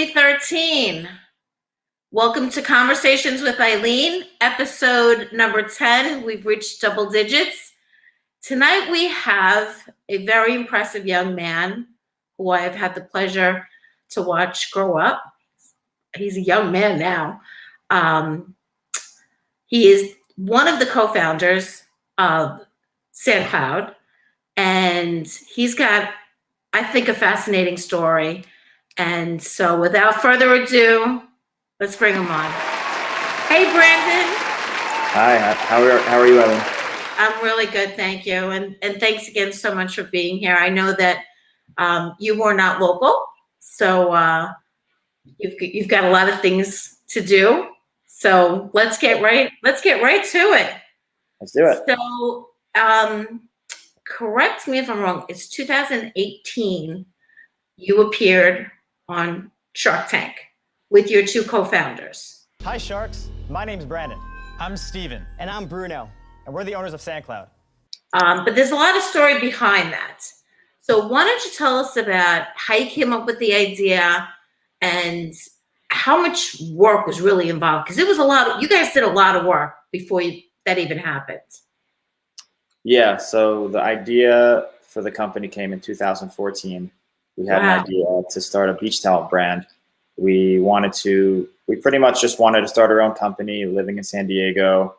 2013. Welcome to Conversations with Eileen, episode number 10. We've reached double digits. Tonight we have a very impressive young man who I have had the pleasure to watch grow up. He's a young man now. He is one of the co-founders of SoundCloud, and he's got, I think, a fascinating story. And so without further ado, let's bring him on. Hey, Brandon. Hi, how are you, Eileen? I'm really good, thank you. And thanks again so much for being here. I know that you were not local, so you've got a lot of things to do. So let's get right to it. Let's do it. So correct me if I'm wrong. It's 2018. You appeared on Shark Tank with your two co-founders. Hi, Sharks. My name's Brandon. I'm Steven. And I'm Bruno. And we're the owners of SoundCloud. But there's a lot of story behind that. So why don't you tell us about how you came up with the idea and how much work was really involved? Because it was you guys did a lot of work before that even happened. Yeah, so the idea for the company came in 2014. We had an idea to start a beach towel brand. We pretty much just wanted to start our own company living in San Diego.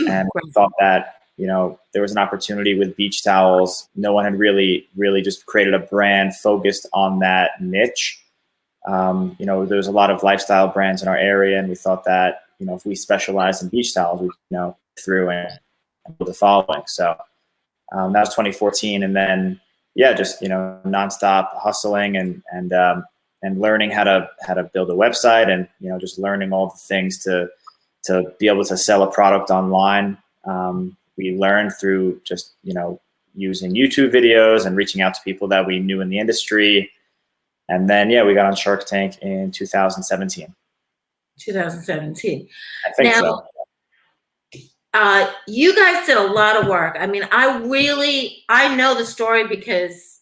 And we thought that, there was an opportunity with beach towels. No one had really just created a brand focused on that niche. There's a lot of lifestyle brands in our area. And we thought that, if we specialized in beach towels, we through and build a following. So that was 2014. And then, just, nonstop hustling and learning how to build a website and, just learning all the things to be able to sell a product online. We learned through just, using YouTube videos and reaching out to people that we knew in the industry. And then, we got on Shark Tank in 2017. 2017. I think so. You guys did a lot of work. I mean, I know the story because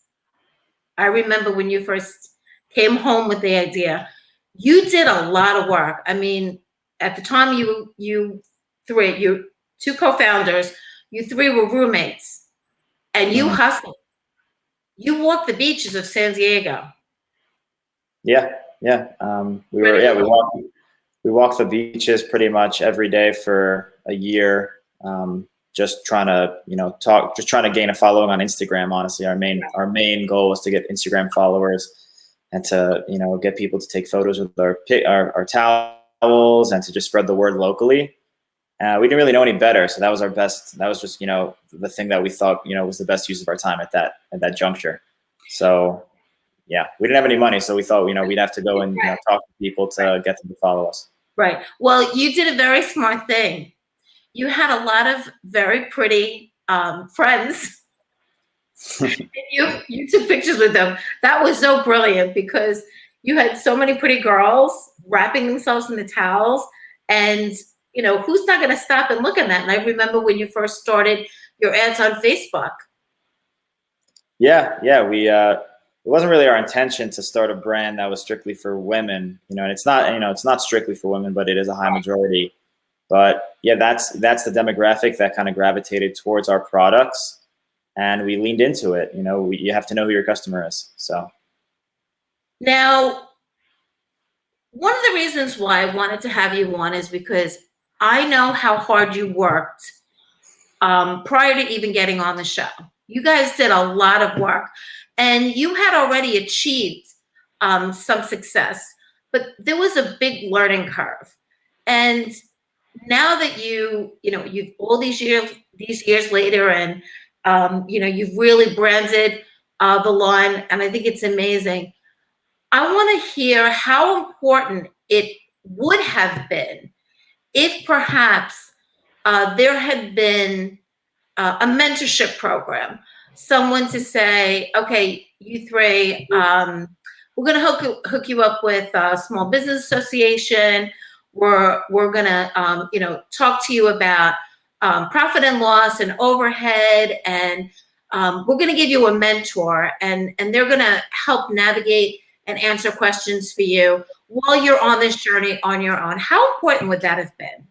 I remember when you first came home with the idea. You did a lot of work. I mean, at the time you two co-founders, you three were roommates, and you hustled. You walked the beaches of San Diego. Yeah. We walked the beaches pretty much every day for a year. Just trying to gain a following on Instagram. Honestly, our main goal was to get Instagram followers and to, get people to take photos with our towels and to just spread the word locally. We didn't really know any better. So that was our best. That was just, the thing that we thought, was the best use of our time at that juncture. So yeah, we didn't have any money. So we thought, we'd have to go and talk to people to get them to follow us. Right. Well, you did a very smart thing. You had a lot of very pretty friends. You took pictures with them. That was so brilliant because you had so many pretty girls wrapping themselves in the towels, and who's not going to stop and look at that? And I remember when you first started your ads on Facebook. Yeah, it wasn't really our intention to start a brand that was strictly for women, and it's not strictly for women, but it is a high majority. But yeah, that's the demographic that kind of gravitated towards our products, and we leaned into it. You have to know who your customer is. So now, one of the reasons why I wanted to have you on is because I know how hard you worked prior to even getting on the show. You guys did a lot of work, and you had already achieved some success, but there was a big learning curve. And now that you've all these years later, and you've really branded the line, and I think it's amazing. I want to hear how important it would have been if perhaps there had been a mentorship program, someone to say, okay, you three, we're going to hook you up with a small business association. We're going to, talk to you about profit and loss and overhead, and we're going to give you a mentor, and they're going to help navigate and answer questions for you while you're on this journey on your own. How important would that have been?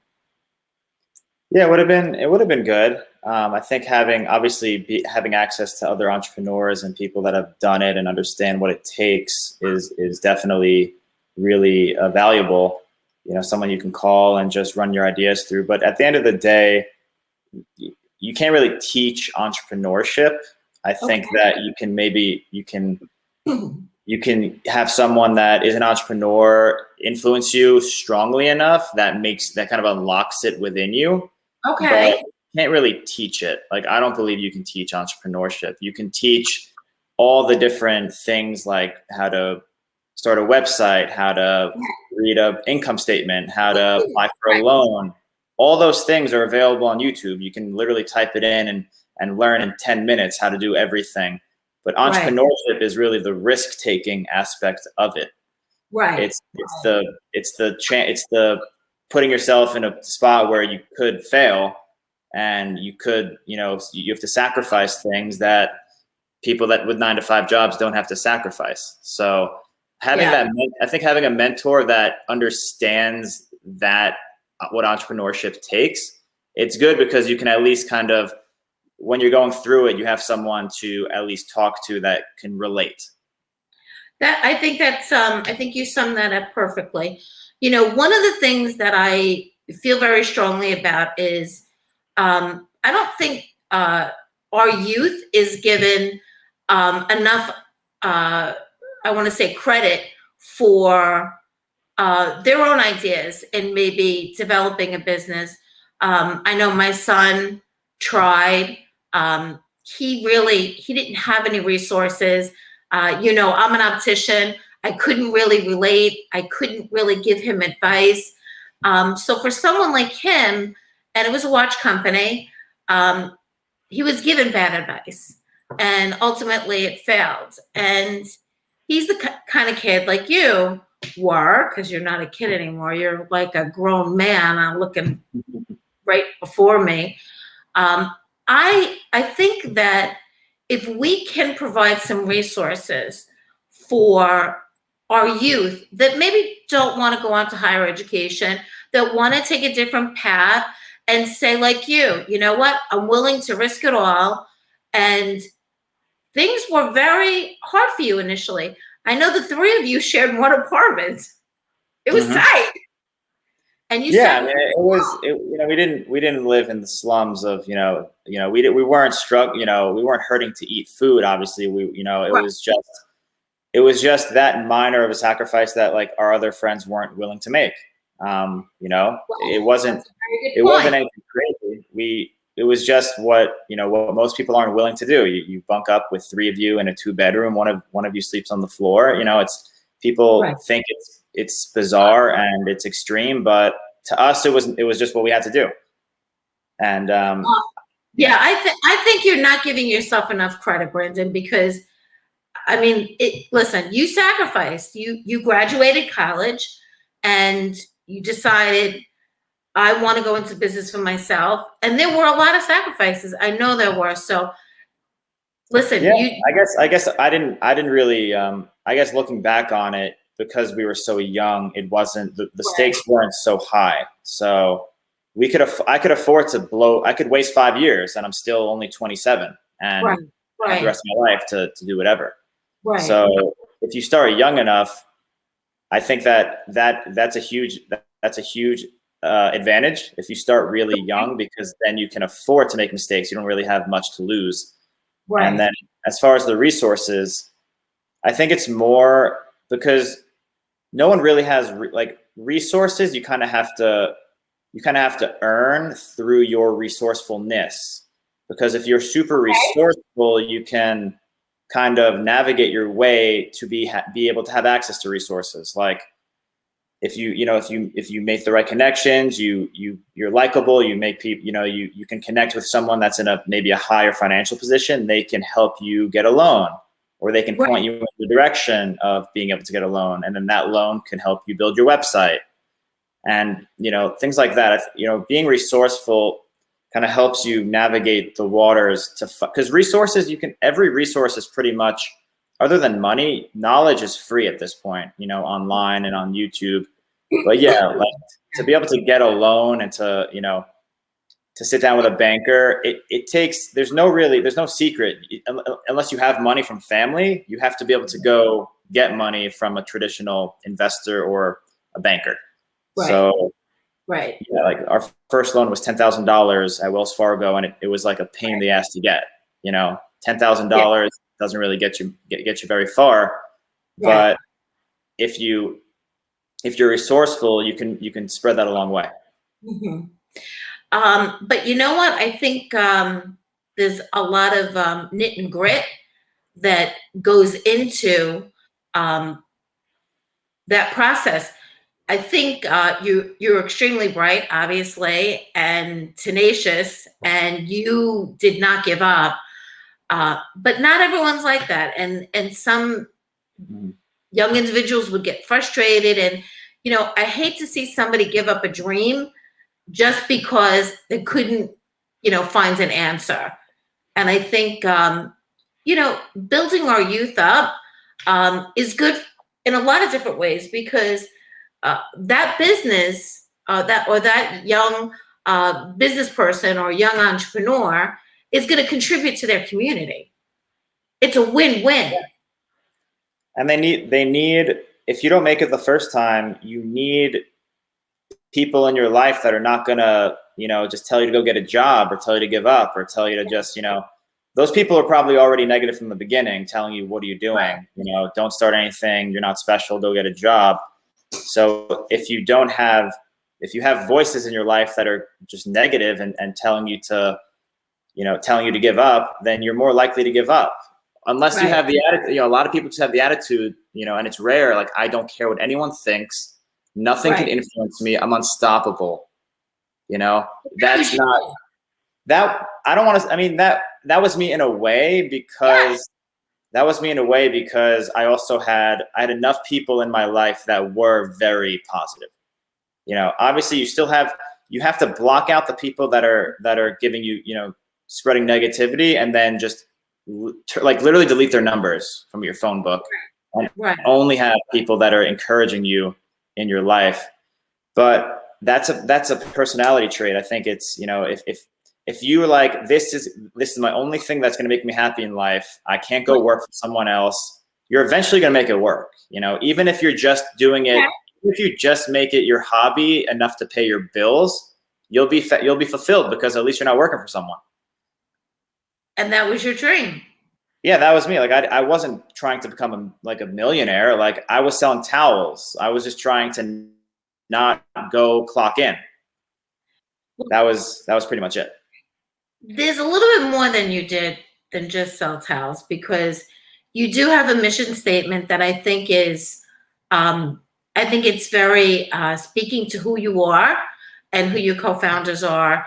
Yeah, it would have been good. I think having access to other entrepreneurs and people that have done it and understand what it takes is definitely really valuable. Someone you can call and just run your ideas through. But at the end of the day, you can't really teach entrepreneurship. I think that you can have someone that is an entrepreneur influence you strongly enough that kind of unlocks it within you. Okay. But you can't really teach it. Like, I don't believe you can teach entrepreneurship. You can teach all the different things, like how to start a website, how to read an income statement, how to apply for a loan. All those things are available on YouTube. You can literally type it in and learn in 10 minutes how to do everything. But entrepreneurship is really the risk-taking aspect of it. Right. It's the putting yourself in a spot where you could fail, and you have to sacrifice things that people that with 9-to-5 jobs don't have to sacrifice. So I think having a mentor that understands that what entrepreneurship takes, it's good, because you can at least kind of, when you're going through it, you have someone to at least talk to that can relate. I think you summed that up perfectly. One of the things that I feel very strongly about is I don't think our youth is given enough, I want to say, credit for their own ideas and maybe developing a business. I know my son tried. He didn't have any resources. I'm an optician. I couldn't really relate. I couldn't really give him advice. So for someone like him, and it was a watch company, he was given bad advice, and ultimately it failed. And he's the kind of kid like you were, because you're not a kid anymore. You're like a grown man. I'm looking right before me. I think that if we can provide some resources for our youth that maybe don't want to go on to higher education, that want to take a different path and say, like you know what, I'm willing to risk it all. And things were very hard for you initially. I know the three of you shared one apartment. It was tight. And you said, it was. We didn't live in the slums of we weren't we weren't hurting to eat food. Obviously, it was just that minor of a sacrifice that like our other friends weren't willing to make. It wasn't anything crazy. It was just what most people aren't willing to do. You bunk up with three of you in a 2-bedroom. One of you sleeps on the floor. It's people think it's bizarre and it's extreme, but to us it was just what we had to do. And I think you're not giving yourself enough credit, Brandon, because listen, you sacrificed. You graduated college and you decided, I want to go into business for myself. And there were a lot of sacrifices. I know there were. So listen, I guess I didn't really, I guess looking back on it, because we were so young, it wasn't, the stakes weren't so high. So I could afford to I could waste 5 years and I'm still only 27 and have the rest of my life to do whatever. Right. So if you start young enough, I think that's a huge advantage if you start really young, because then you can afford to make mistakes. You don't really have much to lose. Right. And then as far as the resources, I think it's more because no one really has resources. You kind of have to earn through your resourcefulness, because if you're super resourceful, you can kind of navigate your way to be able to have access to resources. Like if you make the right connections, you're likable, you make people, you can connect with someone that's in maybe a higher financial position. They can help you get a loan, or they can point you in the direction of being able to get a loan. And then that loan can help you build your website and, things like that. Being resourceful kind of helps you navigate the waters because resources, every resource is pretty much other than money, knowledge is free at this point, online and on YouTube. But yeah, like to be able to get a loan and to, to sit down with a banker, it takes, there's no secret. Unless you have money from family, you have to be able to go get money from a traditional investor or a banker. Right. So right. yeah, like our first loan was $10,000 at Wells Fargo, and it was like a pain in the ass to get. $10,000 doesn't really get you very far, but if you're resourceful, you can spread that a long way. Mm-hmm. But you know what? I think there's a lot of knit and grit that goes into that process. I think you're extremely bright, obviously, and tenacious, and you did not give up. But not everyone's like that, and some young individuals would get frustrated, and I hate to see somebody give up a dream just because they couldn't, find an answer. And I think, building our youth up is good in a lot of different ways, because that business, that young business person or young entrepreneur is going to contribute to their community. It's a win-win. And they need, if you don't make it the first time, you need people in your life that are not going to, just tell you to go get a job or tell you to give up or tell you to just, those people are probably already negative from the beginning, telling you, what are you doing? Don't start anything. You're not special. Go get a job. So if you have voices in your life that are just negative and telling you to, telling you to give up, then you're more likely to give up. Unless you have the attitude, a lot of people just have the attitude, and it's rare. Like, I don't care what anyone thinks. Nothing can influence me. I'm unstoppable. That's not that. I don't want to. I mean, that was me in a way, because I also had enough people in my life that were very positive. Obviously you have to block out the people that are giving you, spreading negativity, and then just like literally delete their numbers from your phone book, and only have people that are encouraging you in your life. But that's a personality trait. I think it's, if you're like, this is my only thing that's going to make me happy in life, I can't go work for someone else, you're eventually going to make it work. Even if you're just doing it, if you just make it your hobby enough to pay your bills, you'll be fulfilled, because at least you're not working for someone. And that was your dream. Yeah, that was me. Like, I wasn't trying to become a millionaire. Like, I was selling towels. I was just trying to not go clock in. That was pretty much it. There's a little bit more than you did than just sell towels, because you do have a mission statement that I think is, I think it's very speaking to who you are and who your co-founders are,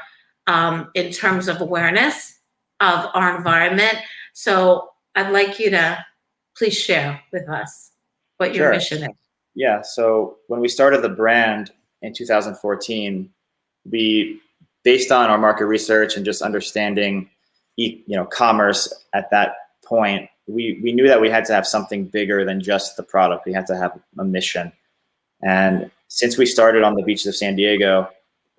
in terms of awareness of our environment. So I'd like you to please share with us what your mission is. Yeah. So when we started the brand in 2014, we, based on our market research and just understanding, commerce at that point, we knew that we had to have something bigger than just the product. We had to have a mission. And since we started on the beaches of San Diego,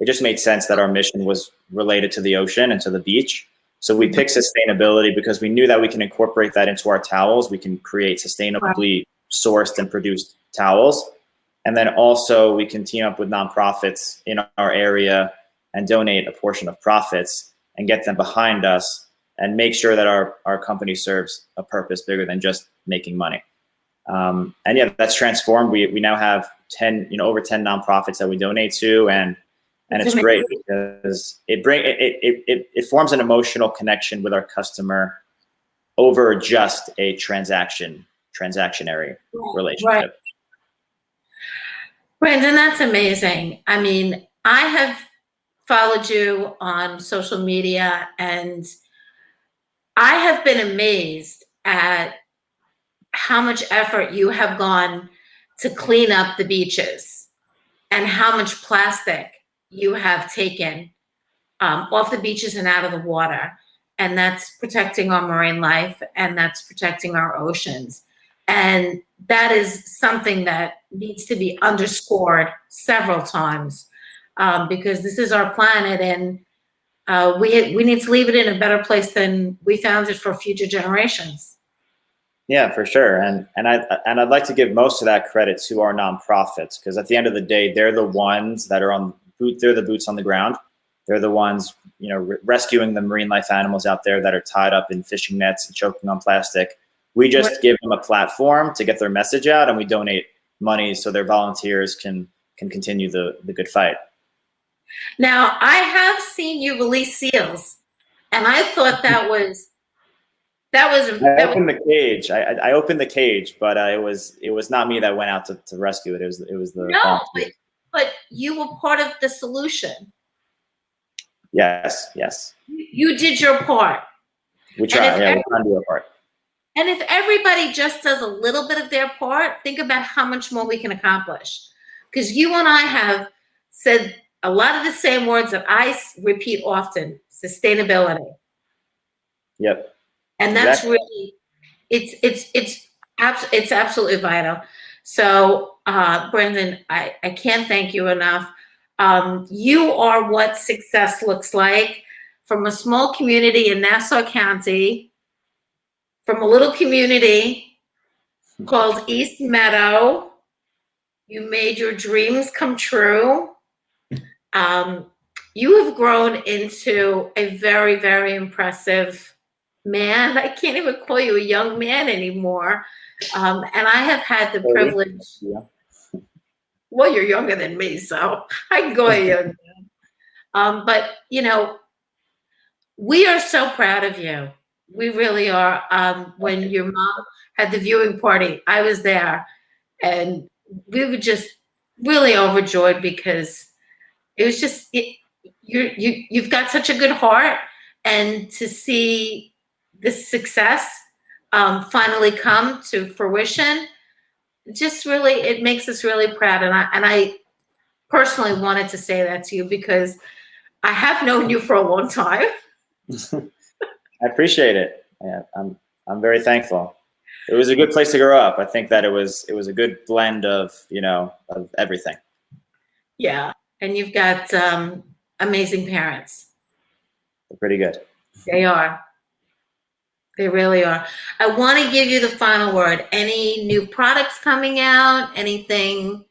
it just made sense that our mission was related to the ocean and to the beach. So we picked sustainability because we knew that we can incorporate that into our towels. We can create sustainably sourced and produced towels. And then also we can team up with nonprofits in our area and donate a portion of profits and get them behind us and make sure that our company serves a purpose bigger than just making money. And yeah, that's transformed. We now have over 10 nonprofits that we donate to, and it's great because it forms an emotional connection with our customer over just a transactionary relationship. Right. Brandon, that's amazing. I mean, I have followed you on social media, and I have been amazed at how much effort you have gone to clean up the beaches and how much plastic you have taken off the beaches and out of the water. and that's protecting our marine life, and that's protecting our oceans. And that is something that needs to be underscored several times, because this is our planet, and we need to leave it in a better place than we found it for future generations. Yeah, for sure. And I'd like to give most of that credit to our nonprofits, because at the end of the day, they're the ones that are they're the boots on the ground. They're the ones, rescuing the marine life animals out there that are tied up in fishing nets and choking on plastic. We just give them a platform to get their message out, and we donate money so their volunteers can continue the good fight. Now, I have seen you release seals, and I thought that was I opened the cage. I opened the cage, but it was not me that went out to rescue it. It was the no, but you were part of the solution. Yes. You did your part. We try. Yeah, we try to do our part. And if everybody just does a little bit of their part, think about how much more we can accomplish. Because you and I have said a lot of the same words that I repeat often: sustainability. Yep. And that's really, it's absolutely vital. So, Brandon, I can't thank you enough. You are what success looks like from a small community in Nassau County, from a little community called East Meadow. You made your dreams come true. You have grown into a very, very impressive man. I can't even call you a young man anymore. And I have had the privilege. Yeah. Well, you're younger than me, so I can go a young man. But, we are so proud of you. We really are. When your mom had the viewing party, I was there, and we were just really overjoyed, because it was just, you've got such a good heart, and to see this success finally come to fruition, just really, it makes us really proud. And I personally wanted to say that to you, because I have known you for a long time. I appreciate it. Yeah, I'm very thankful. It was a good place to grow up. I think that it was a good blend of of everything. Yeah, and you've got amazing parents. They're pretty good. They are. They really are. I want to give you the final word. Any new products coming out? Anything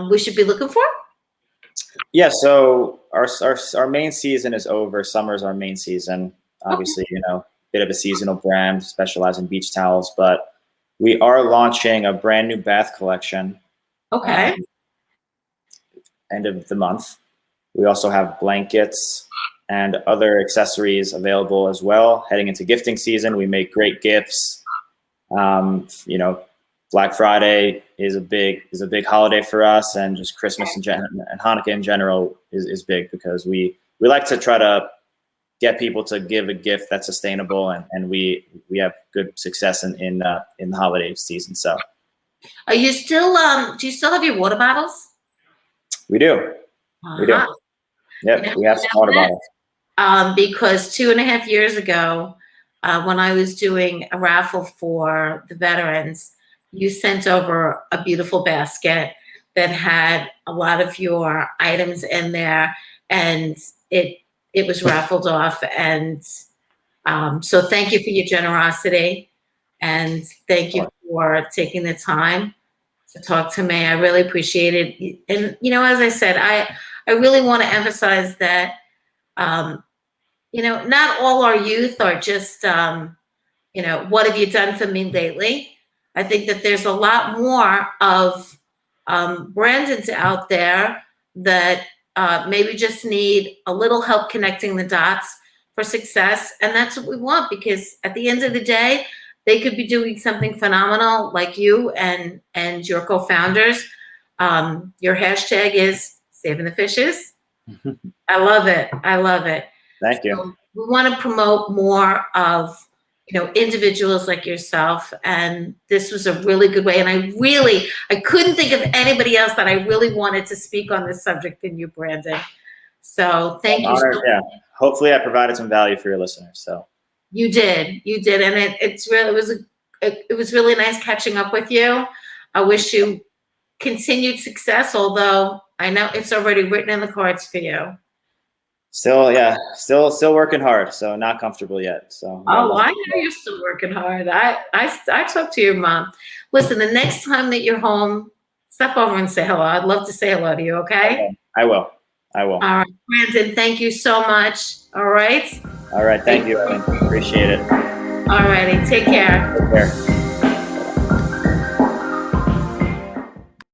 we should be looking for? Yeah. So our main season is over. Summer's our main season. Obviously, bit of a seasonal brand, specialize in beach towels, but we are launching a brand new bath collection. Okay. End of the month. We also have blankets and other accessories available as well. Heading into gifting season, we make great gifts. Black Friday is a big holiday for us, and just Christmas and Hanukkah in general is big, because we like to try to get people to give a gift that's sustainable, and we have good success in the holiday season. So, are you still do you still have your water bottles? We do. We do. Yep, we have some water bottles. Because 2.5 years ago, when I was doing a raffle for the veterans, you sent over a beautiful basket that had a lot of your items in there, and it was raffled off. And so thank you for your generosity, and thank you for taking the time to talk to me. I really appreciate it. And, as I said, I really want to emphasize that, not all our youth are just, what have you done for me lately? I think that there's a lot more of Brandons out there that maybe just need a little help connecting the dots for success. And that's what we want, because at the end of the day, they could be doing something phenomenal, like you and your co-founders. Your hashtag is saving the fishes. I love it. I love it. Thank you. So we want to promote more of, individuals like yourself. And this was a really good way. And I couldn't think of anybody else that I really wanted to speak on this subject than you, Brandon. So thank you. Yeah. hopefully I provided some value for your listeners. So You did, and it was really nice catching up with you. I wish you continued success, although I know it's already written in the cards for you. still, yeah, still working hard. So not comfortable yet. So yeah, Oh, I know you're still working hard. I talked to your mom. Listen, the next time that you're home, stop over and say hello. I'd love to say hello to you, okay? I will. I will. All right, Brandon, thank you so much. All right. All right. Thank you, Evan. Appreciate it. All righty. Take care. Take care.